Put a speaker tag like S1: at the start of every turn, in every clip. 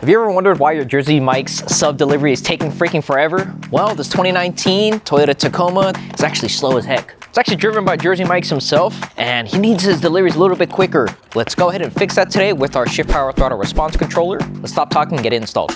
S1: Have you ever wondered why your Jersey Mike's sub delivery is taking freaking forever? Well, this 2019 Toyota Tacoma is actually slow as heck. It's actually driven by Jersey Mike's himself, and he needs his deliveries a little bit quicker. Let's go ahead and fix that today with our ShiftPower Throttle Response Controller. Let's stop talking and get it installed.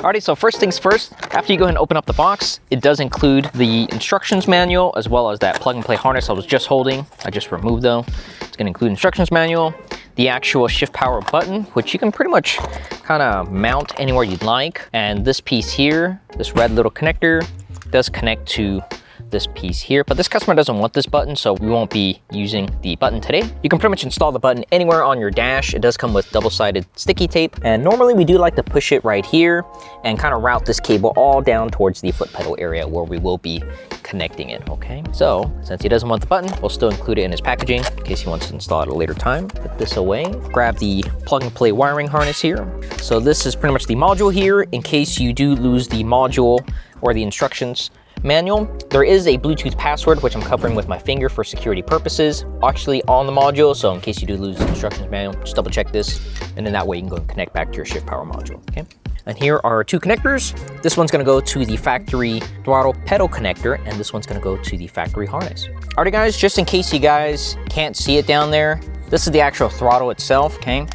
S1: Alrighty, so first things first, after you go ahead and open up the box, it does include the instructions manual as well as that plug and play harness I was just holding. I just removed though. It's gonna include instructions manual, the actual shift power button, which you can pretty much kind of mount anywhere you'd like. And this piece here, this red little connector, does connect to this piece here, but this customer doesn't want this button, so we won't be using the button today. You can pretty much install the button anywhere on your dash. It does come with double-sided sticky tape, and normally we do like to push it right here and kind of route this cable all down towards the foot pedal area where we will be connecting it, okay? So since he doesn't want the button, we'll still include it in his packaging in case he wants to install it at a later time. Put this away, grab the plug and play wiring harness here. So this is pretty much the module here in case you do lose the module or the instructions manual. There is a Bluetooth password, which I'm covering with my finger for security purposes, actually on the module. So in case you do lose the instructions manual, just double check this, and then that way you can go and connect back to your shift power module, okay? And here are two connectors. This one's gonna go to the factory throttle pedal connector, and this one's gonna go to the factory harness. Alrighty guys, just in case you guys can't see it down there, this is the actual throttle itself, okay?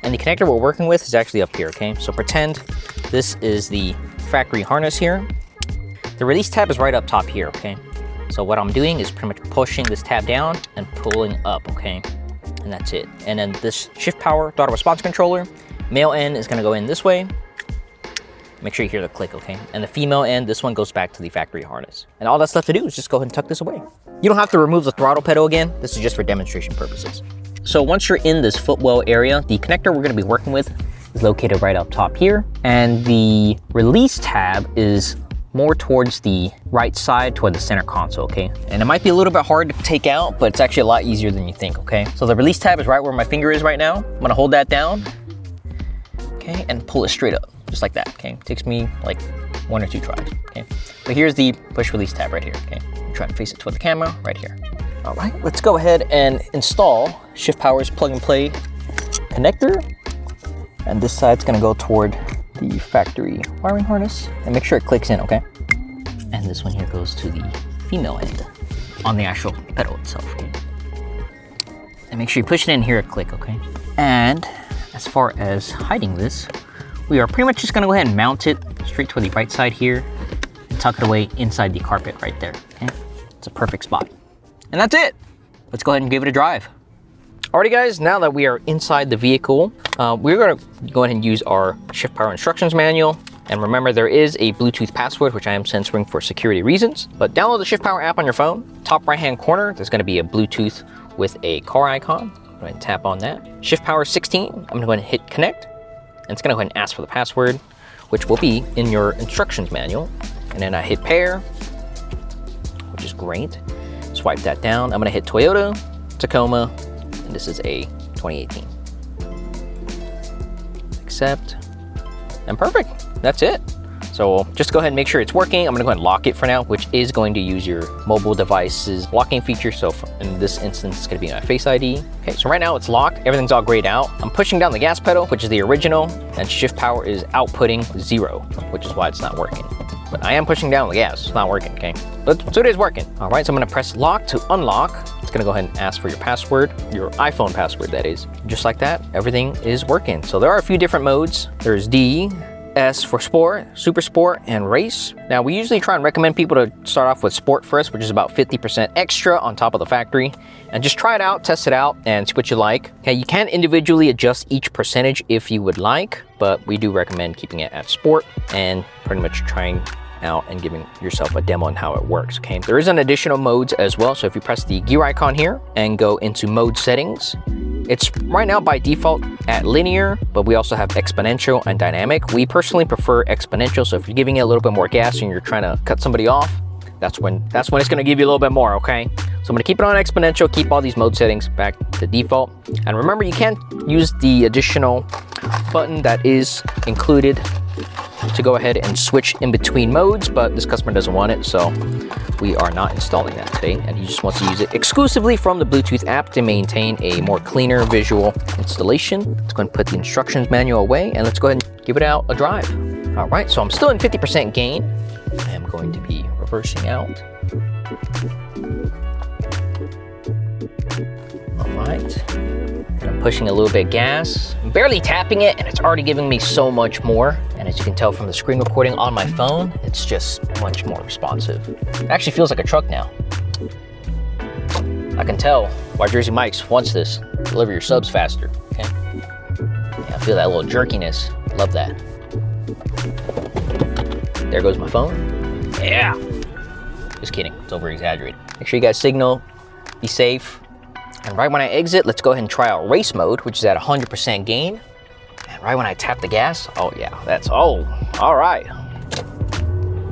S1: And the connector we're working with is actually up here, okay? So pretend this is the factory harness here. The release tab is right up top here, okay? So what I'm doing is pretty much pushing this tab down and pulling up, okay? And that's it. And then this ShiftPower Throttle Response Controller, male end is gonna go in this way. Make sure you hear the click, okay? And the female end, this one goes back to the factory harness. And all that's left to do is just go ahead and tuck this away. You don't have to remove the throttle pedal again. This is just for demonstration purposes. So once you're in this footwell area, the connector we're gonna be working with is located right up top here. And the release tab is more towards the right side toward the center console, okay? And it might be a little bit hard to take out, but it's actually a lot easier than you think, okay? So the release tab is right where my finger is right now. I'm gonna hold that down, okay, and pull it straight up, just like that, okay? It takes me like 1 or 2 tries, okay? But here's the push release tab right here, okay? Try and face it toward the camera, right here. All right, let's go ahead and install ShiftPower's plug and play connector. And this side's gonna go toward the factory wiring harness, and make sure it clicks in, okay? And this one here goes to the female end on the actual pedal itself, okay? And make sure you push it in, hear it click, okay? And as far as hiding this, we are pretty much just gonna go ahead and mount it straight to the right side here and tuck it away inside the carpet right there, okay? It's a perfect spot. And that's it. Let's go ahead and give it a drive. Alrighty guys, now that we are inside the vehicle, we're gonna go ahead and use our ShiftPower instructions manual. And remember, there is a Bluetooth password, which I am censoring for security reasons. But download the ShiftPower app on your phone. Top right-hand corner, there's gonna be a Bluetooth with a car icon. Go ahead and tap on that. ShiftPower 16, I'm gonna go ahead and hit connect. And it's gonna go ahead and ask for the password, which will be in your instructions manual. And then I hit pair, which is great. Swipe that down. I'm gonna hit Toyota Tacoma. And this is a 2018. Accept, and perfect, that's it. So just go ahead and make sure it's working. I'm gonna go ahead and lock it for now, which is going to use your mobile device's locking feature. So in this instance, it's gonna be my Face ID. Okay, so right now it's locked, everything's all grayed out. I'm pushing down the gas pedal, which is the original, and ShiftPower is outputting 0, which is why it's not working. But I am pushing down the gas, it's not working, okay? So it is working. All right, so I'm gonna press lock to unlock. It's gonna go ahead and ask for your password, your iPhone password, that is. Just like that, everything is working. So there are a few different modes. There's D, S for sport, super sport, and race. Now we usually try and recommend people to start off with sport first, which is about 50% extra on top of the factory. And just try it out, test it out, and see what you like. Okay, you can individually adjust each percentage if you would like, but we do recommend keeping it at sport and pretty much trying out and giving yourself a demo on how it works, okay? There is an additional modes as well. So if you press the gear icon here and go into mode settings, it's right now by default at linear, but we also have exponential and dynamic. We personally prefer exponential. So if you're giving it a little bit more gas and you're trying to cut somebody off, that's when it's gonna give you a little bit more, okay? So I'm gonna keep it on exponential, keep all these mode settings back to default. And remember, you can use the additional button that is included to go ahead and switch in between modes, but this customer doesn't want it, so we are not installing that today, and he just wants to use it exclusively from the Bluetooth app to maintain a more cleaner visual installation. Let's go ahead and put the instructions manual away, and let's go ahead and give it out a drive. All right, so I'm still in 50% gain. I am going to be reversing out. All right, and I'm pushing a little bit of gas. I'm barely tapping it, and it's already giving me so much more. And as you can tell from the screen recording on my phone, it's just much more responsive. It actually feels like a truck now. I can tell why Jersey Mike's wants this. Deliver your subs faster, okay? Yeah, I feel that little jerkiness. Love that. There goes my phone. Yeah. Just kidding, it's over exaggerated. Make sure you guys signal, be safe. And right when I exit, let's go ahead and try out race mode, which is at 100% gain. And right when I tap the gas, oh yeah, that's, oh, all right.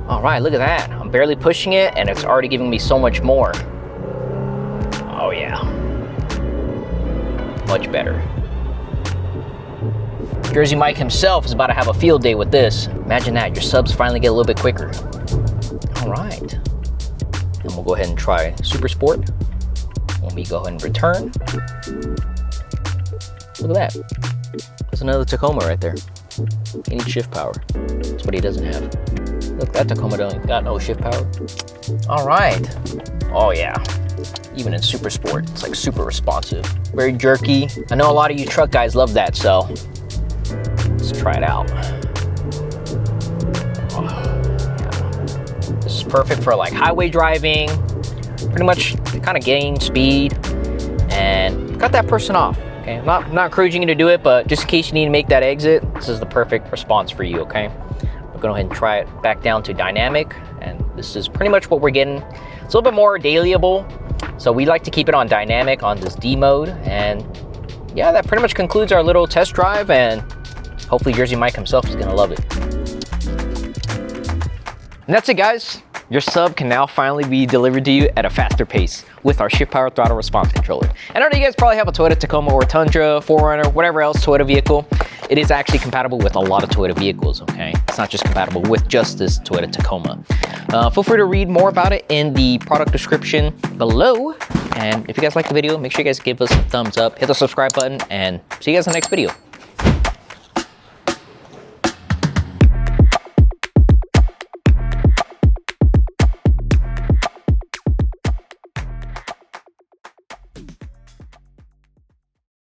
S1: All right, look at that. I'm barely pushing it, and it's already giving me so much more. Oh yeah. Much better. Jersey Mike himself is about to have a field day with this. Imagine that, your subs finally get a little bit quicker. All right. And we'll go ahead and try Super Sport. When we go ahead and return, look at that. There's another Tacoma right there. He needs shift power. That's what he doesn't have. Look, that Tacoma don't got no shift power. All right. Oh yeah. Even in Super Sport, it's like super responsive. Very jerky. I know a lot of you truck guys love that, so let's try it out. Oh, yeah. This is perfect for like highway driving. Pretty much kind of gain speed and cut that person off. Okay, I'm not encouraging you to do it, but just in case you need to make that exit, this is the perfect response for you. Okay, we're going to go ahead and try it back down to dynamic, and this is pretty much what we're getting. It's a little bit more dailyable, so we like to keep it on dynamic on this D mode. And yeah, that pretty much concludes our little test drive, and hopefully Jersey Mike himself is going to love it. And that's it, guys. Your sub can now finally be delivered to you at a faster pace with our ShiftPower Throttle Response Controller. And I know you guys probably have a Toyota Tacoma or Tundra, 4Runner, whatever else Toyota vehicle. It is actually compatible with a lot of Toyota vehicles, okay? It's not just compatible with just this Toyota Tacoma. Feel free to read more about it in the product description below. And if you guys like the video, make sure you guys give us a thumbs up, hit the subscribe button, and see you guys in the next video.